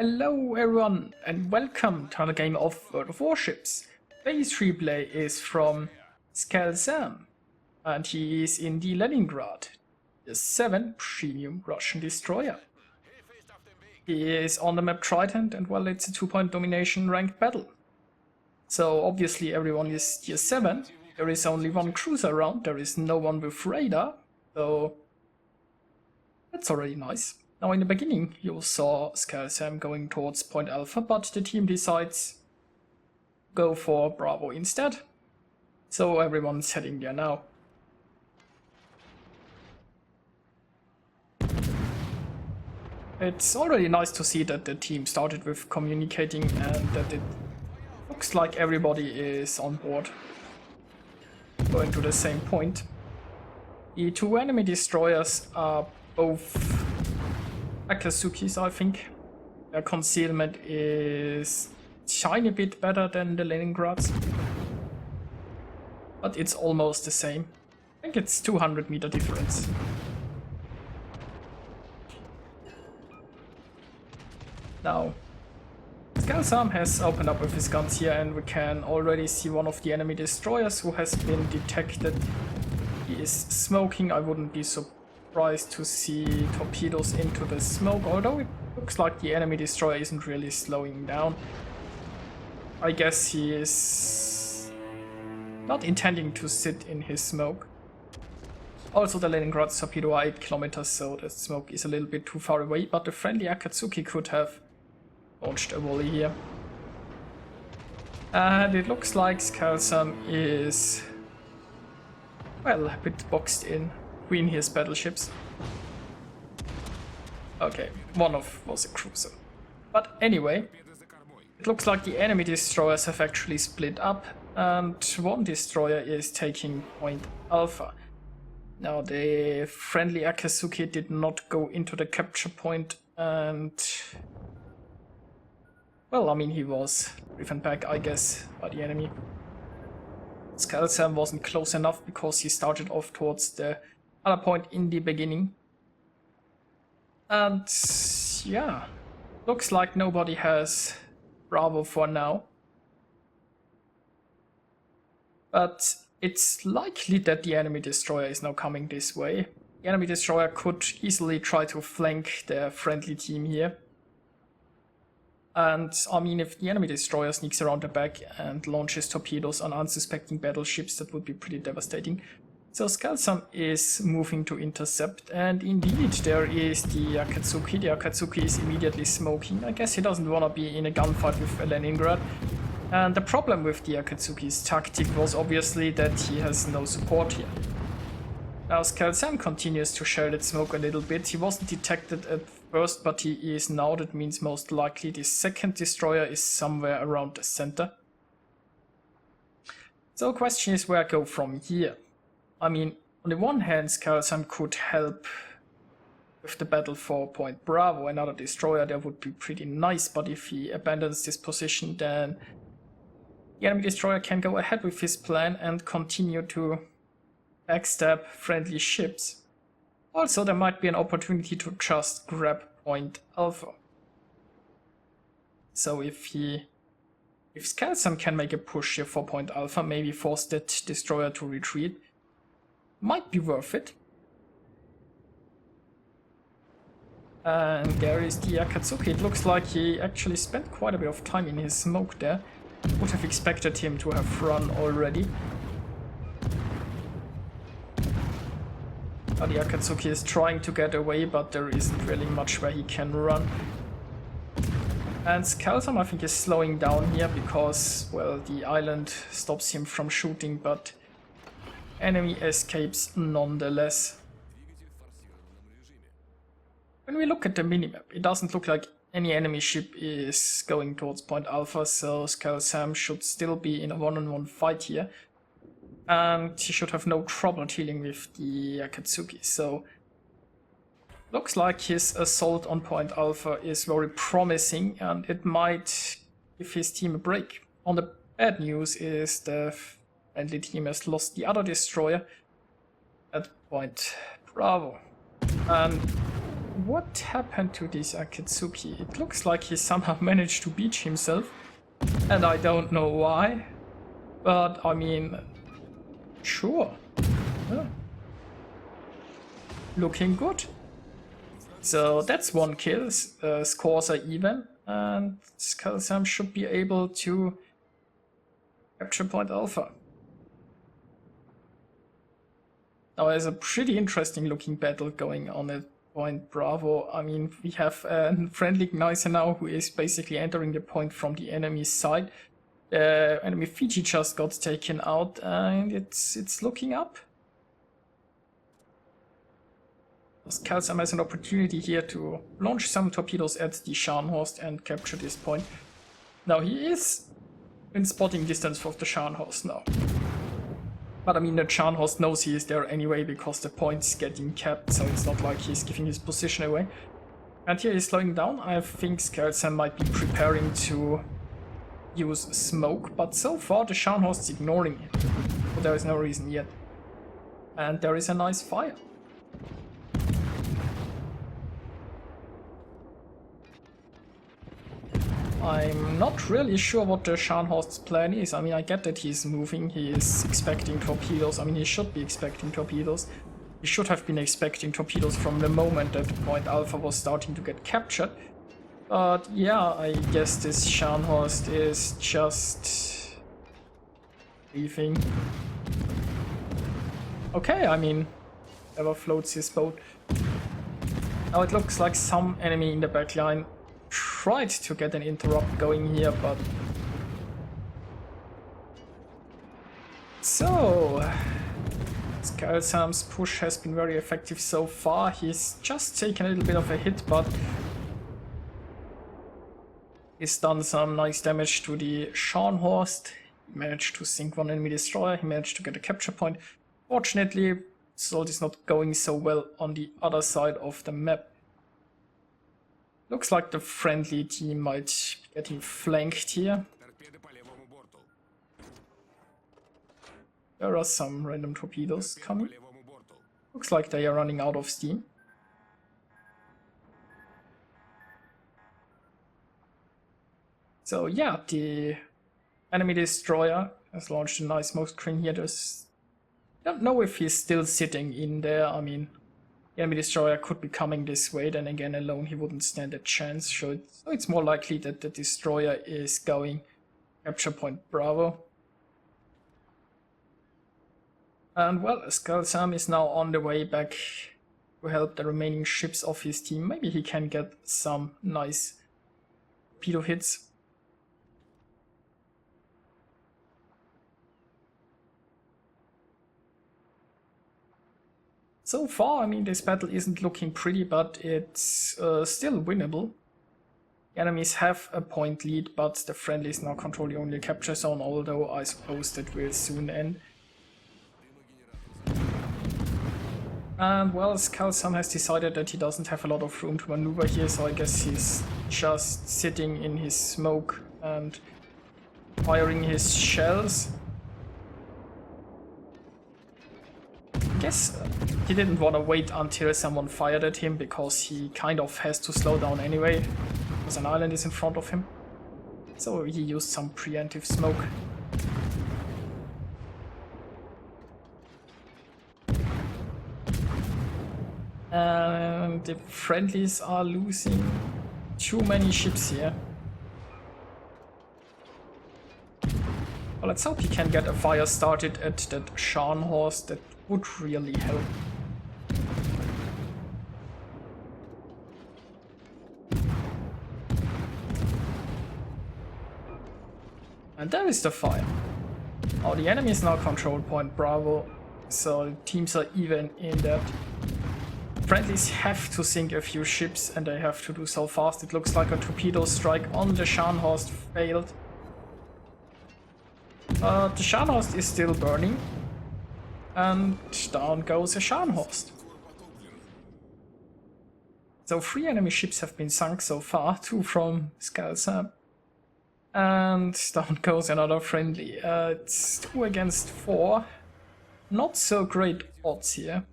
Hello everyone and welcome to another game of World of Warships. Today's replay is from Skalzam and he is in the Leningrad, the 7 premium Russian destroyer. He is on the map Trident and well, it's a 2-point domination ranked battle. So obviously everyone is tier 7, there is only one cruiser around, there is no one with radar, so that's already nice. Now in the beginning you saw Skalzam going towards Point Alpha, but the team decides to go for Bravo instead. So everyone's heading there now. It's already nice to see that the team started with communicating and that it looks like everybody is on board, going to the same point. The two enemy destroyers are both Akazukis, I think. Their concealment is a tiny bit better than the Leningrads, but it's almost the same. I think it's 200-meter difference. Now, Skalzam has opened up with his guns here and we can already see one of the enemy destroyers who has been detected. He is smoking. I wouldn't be surprised to see torpedoes into the smoke, although it looks like the enemy destroyer isn't really slowing down. I guess he is not intending to sit in his smoke. Also, the Leningrad torpedo are 8 kilometers, so the smoke is a little bit too far away, but the friendly Akatsuki could have launched a volley here. And it looks like Skalzam is, well, a bit boxed in between his battleships. Okay, one of was a cruiser. But anyway, it looks like the enemy destroyers have actually split up and one destroyer is taking Point Alpha. Now the friendly Akatsuki did not go into the capture point and, well, I mean, he was driven back, I guess, by the enemy. Skalzam wasn't close enough because he started off towards the other point in the beginning. And yeah, looks like nobody has Bravo for now. But it's likely that the enemy destroyer is now coming this way. The enemy destroyer could easily try to flank the friendly team here. And I mean, if the enemy destroyer sneaks around the back and launches torpedoes on unsuspecting battleships, that would be pretty devastating. So Skalzam is moving to intercept, and indeed there is the Akatsuki. The Akatsuki is immediately smoking. I guess he doesn't want to be in a gunfight with Leningrad. And the problem with the Akatsuki's tactic was obviously that he has no support here. Now Skalzam continues to shell that smoke a little bit. He wasn't detected at first, but he is now. That means most likely the second destroyer is somewhere around the center. So the question is where I go from here. I mean, on the one hand, Skalzam could help with the battle for Point Bravo. Another destroyer there would be pretty nice, but if he abandons this position, then the enemy destroyer can go ahead with his plan and continue to backstab friendly ships. Also, there might be an opportunity to just grab Point Alpha. So if Skalzam can make a push here for Point Alpha, maybe force that destroyer to retreat, might be worth it. And there is the Akatsuki. It looks like he actually spent quite a bit of time in his smoke there. Would have expected him to have run already. Now the Akatsuki is trying to get away, but there isn't really much where he can run. And Skalzam, I think, is slowing down here because, well, the island stops him from shooting, but enemy escapes nonetheless. When we look at the minimap, it doesn't look like any enemy ship is going towards Point Alpha, so Skalzam should still be in a one-on-one fight here. And he should have no trouble dealing with the Akatsuki, so looks like his assault on Point Alpha is very promising and it might give his team a break. On the bad news is the friendly team has lost the other destroyer at Point Bravo. And what happened to this Akatsuki? It looks like he somehow managed to beach himself, and I don't know why. But I mean, sure. Yeah. Looking good. So that's one kill. Scores are even, and Skalzam should be able to capture point Alpha. Now there's a pretty interesting looking battle going on at point Bravo. I mean, we have a friendly Gneiser now who is basically entering the point from the enemy's side. Enemy Fiji just got taken out, and it's looking up. Skalzam has an opportunity here to launch some torpedoes at the Scharnhorst and capture this point. Now he is in spotting distance of the Scharnhorst now. But I mean, the Scharnhorst knows he is there anyway because the point's getting capped, so it's not like he's giving his position away. And here he's slowing down. I think Skalzam might be preparing to use smoke, but so far the Scharnhorst's ignoring it. But there is no reason yet. And there is a nice fire. I'm not really sure what the Scharnhorst's plan is. I mean, I get that he's moving, he is expecting torpedoes. I mean, he should be expecting torpedoes. He should have been expecting torpedoes from the moment that point Alpha was starting to get captured. But yeah, I guess this Scharnhorst is just leaving. Okay, I mean, never floats his boat. Now it looks like some enemy in the backline tried to get an interrupt going here, but... So... Skalzam's push has been very effective so far. He's just taken a little bit of a hit, but... he's done some nice damage to the Scharnhorst. He managed to sink one enemy destroyer, he managed to get a capture point. Fortunately, Salt is not going so well on the other side of the map. Looks like the friendly team might be getting flanked here. There are some random torpedoes coming. Looks like they are running out of steam. So yeah, the enemy destroyer has launched a nice smoke screen here. I don't know if he's still sitting in there. I mean, the enemy destroyer could be coming this way, then again alone he wouldn't stand a chance. So it's more likely that the destroyer is going capture point Bravo. And well, Skalzam is now on the way back to help the remaining ships of his team. Maybe he can get some nice torpedo hits. So far, I mean, this battle isn't looking pretty, but it's still winnable. The enemies have a point lead, but the friendlies now control the only capture zone, although I suppose that will soon end. And well, Skalzam has decided that he doesn't have a lot of room to maneuver here, so I guess he's just sitting in his smoke and firing his shells. I guess he didn't want to wait until someone fired at him, because he kind of has to slow down anyway, because an island is in front of him. So he used some preemptive smoke. And the friendlies are losing too many ships here. Well, let's hope he can get a fire started at that Scharnhorst. That would really help. And there is the fire. Oh, the enemy is now control point Bravo, so teams are even in that. Friendlies have to sink a few ships, and they have to do so fast. It looks like a torpedo strike on the Scharnhorst failed. The Scharnhorst is still burning. And down goes a Scharnhorst. So 3 enemy ships have been sunk so far, 2 from Skalzam. And down goes another friendly. It's 2 against 4. Not so great odds here.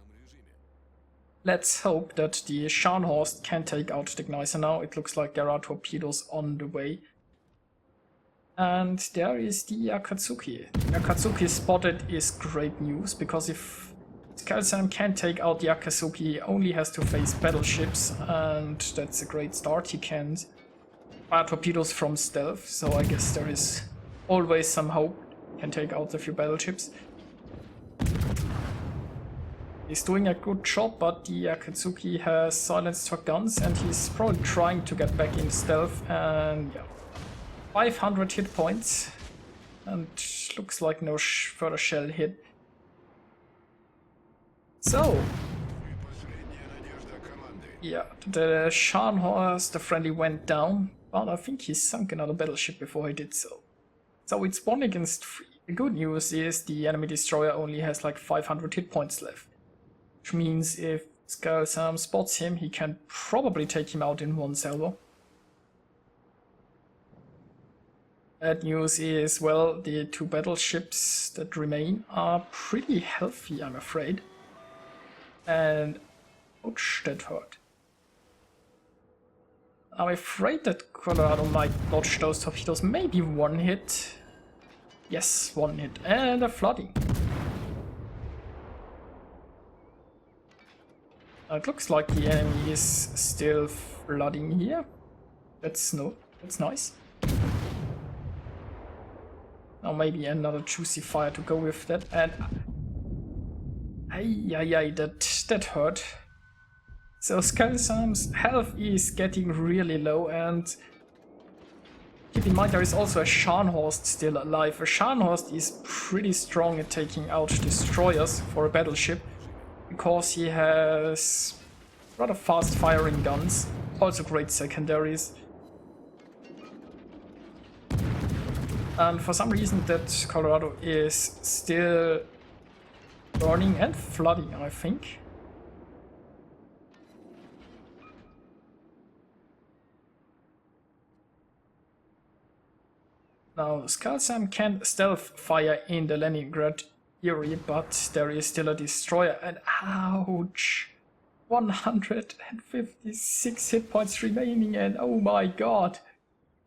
let's hope that the Scharnhorst can take out the Gneiser now. It looks like there are torpedoes on the way. And there is the Akatsuki. The Akatsuki spotted is great news, because if Skalzam can take out the Akatsuki, he only has to face battleships, and that's a great start. He can fire torpedoes from stealth, so I guess there is always some hope. He can take out a few battleships. He's doing a good job, but the Akatsuki has silenced her guns, and he's probably trying to get back in stealth, and yeah. 500 hit points, and looks like no further shell hit. So, yeah, the Scharnhorst, the friendly, went down, but I think he sunk another battleship before he did so. So it's 1 against 3. The good news is the enemy destroyer only has like 500 hit points left, which means if Skalzam spots him, he can probably take him out in one salvo. Bad news is, well, the 2 battleships that remain are pretty healthy, I'm afraid. And ouch, that hurt. I'm afraid that Colorado might dodge those torpedoes. Maybe 1 hit. Yes, 1 hit. And a flooding. It looks like the enemy is still flooding here. That's nice. Now maybe another juicy fire to go with that, and that hurt. So Skalzam's health is getting really low, and keep in mind there is also a Scharnhorst still alive. A Scharnhorst is pretty strong at taking out destroyers for a battleship, because he has rather fast firing guns, also great secondaries. And for some reason that Colorado is still burning and flooding, I think. Now, Skalzam can stealth fire in the Leningrad area, but there is still a destroyer, and ouch! 156 hit points remaining, and oh my god!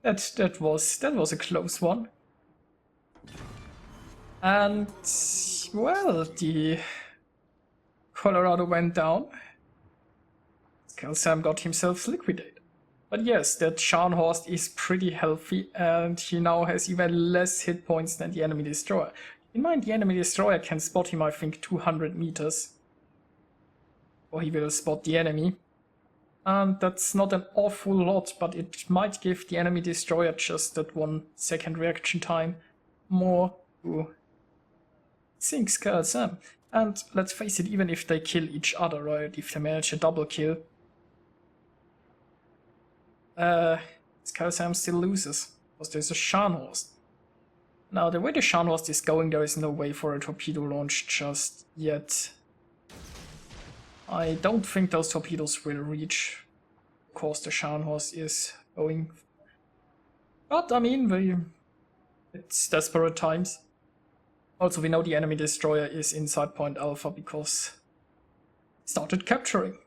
That was a close one. And, well, the Colorado went down. Skalzam got himself liquidated. But yes, that Scharnhorst is pretty healthy, and he now has even less hit points than the enemy destroyer. In mind, the enemy destroyer can spot him, I think, 200 meters. Or he will spot the enemy. And that's not an awful lot, but it might give the enemy destroyer just that 1 second reaction time more to sink Skalzam. And let's face it, even if they kill each other, right, if they manage a double kill, Skalzam still loses, because there's a Scharnhorst. Now, the way the Scharnhorst is going, there is no way for a torpedo launch just yet. I don't think those torpedoes will reach, of course the Scharnhorst is going. But, I mean, it's desperate times. Also, we know the enemy destroyer is inside Point Alpha because it started capturing.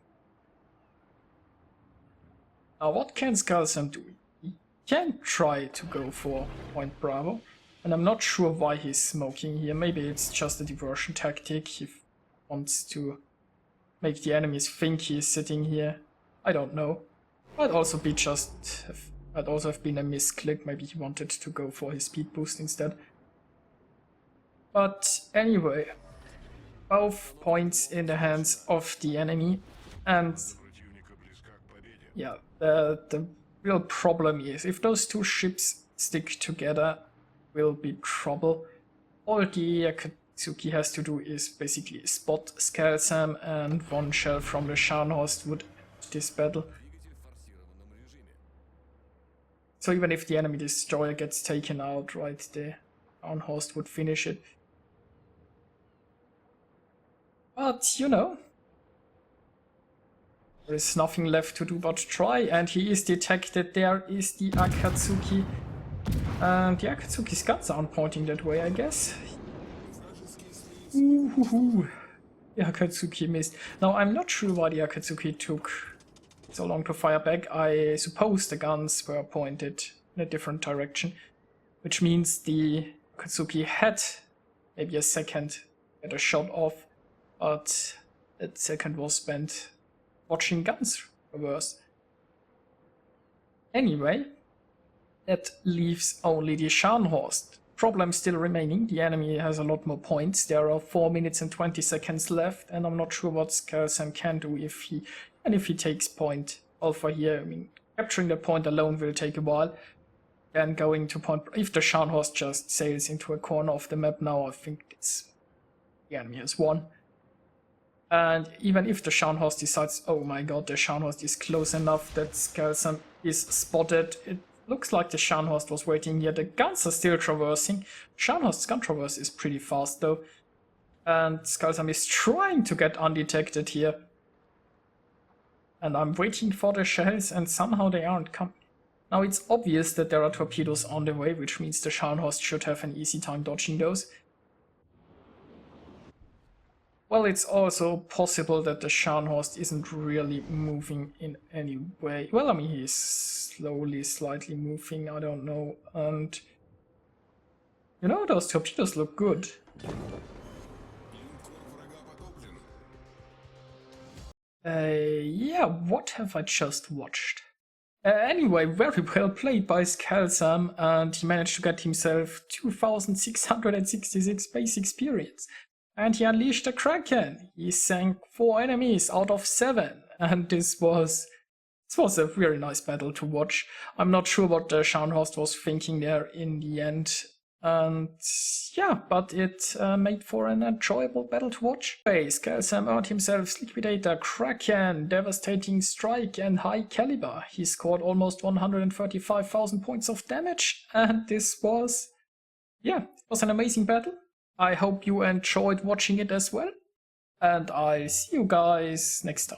Now, what can Skalzam do? He can try to go for Point Bravo, and I'm not sure why he's smoking here. Maybe it's just a diversion tactic. He wants to make the enemies think he's sitting here. I don't know. Might also be might also have been a misclick. Maybe he wanted to go for his speed boost instead. But anyway, both points in the hands of the enemy, and yeah, the real problem is if those 2 ships stick together, will be trouble. All the Akatsuki has to do is basically spot Skalzam, and 1 shell from the Scharnhorst would end this battle. So even if the enemy destroyer gets taken out, right, the Scharnhorst would finish it. But, you know, there is nothing left to do but try, and he is detected. There is the Akatsuki. And the Akatsuki's guns aren't pointing that way, I guess. Ooh. The Akatsuki missed. Now, I'm not sure why the Akatsuki took so long to fire back. I suppose the guns were pointed in a different direction, which means the Akatsuki had maybe a second to get a shot off, but that second was spent watching guns reverse. Anyway, that leaves only the Scharnhorst. Problem still remaining. The enemy has a lot more points. There are 4 minutes and 20 seconds left, and I'm not sure what Skalzam can do if he takes point Alpha here. I mean, capturing the point alone will take a while. Then going to point, if the Scharnhorst just sails into a corner of the map now, I think the enemy has won. And even if the Scharnhorst decides, oh my god, the Scharnhorst is close enough that Skalzam is spotted, it looks like the Scharnhorst was waiting here. The guns are still traversing. Scharnhorst's gun traverse is pretty fast though. And Skalzam is trying to get undetected here. And I'm waiting for the shells and somehow they aren't coming. Now it's obvious that there are torpedoes on the way, which means the Scharnhorst should have an easy time dodging those. Well, it's also possible that the Scharnhorst isn't really moving in any way. Well, I mean, he's slowly, slightly moving, I don't know. And, you know, those torpedoes look good. Yeah, what have I just watched? Anyway, very well played by Skalzam, and he managed to get himself 2,666 base experience. And he unleashed a Kraken. He sank 4 enemies out of 7. And this was a very nice battle to watch. I'm not sure what the Scharnhorst was thinking there in the end. And yeah, but it made for an enjoyable battle to watch. Skalzam earned himself Liquidator, Kraken, Devastating Strike and High Caliber. He scored almost 135,000 points of damage. And this was, yeah, it was an amazing battle. I hope you enjoyed watching it as well, and I'll see you guys next time.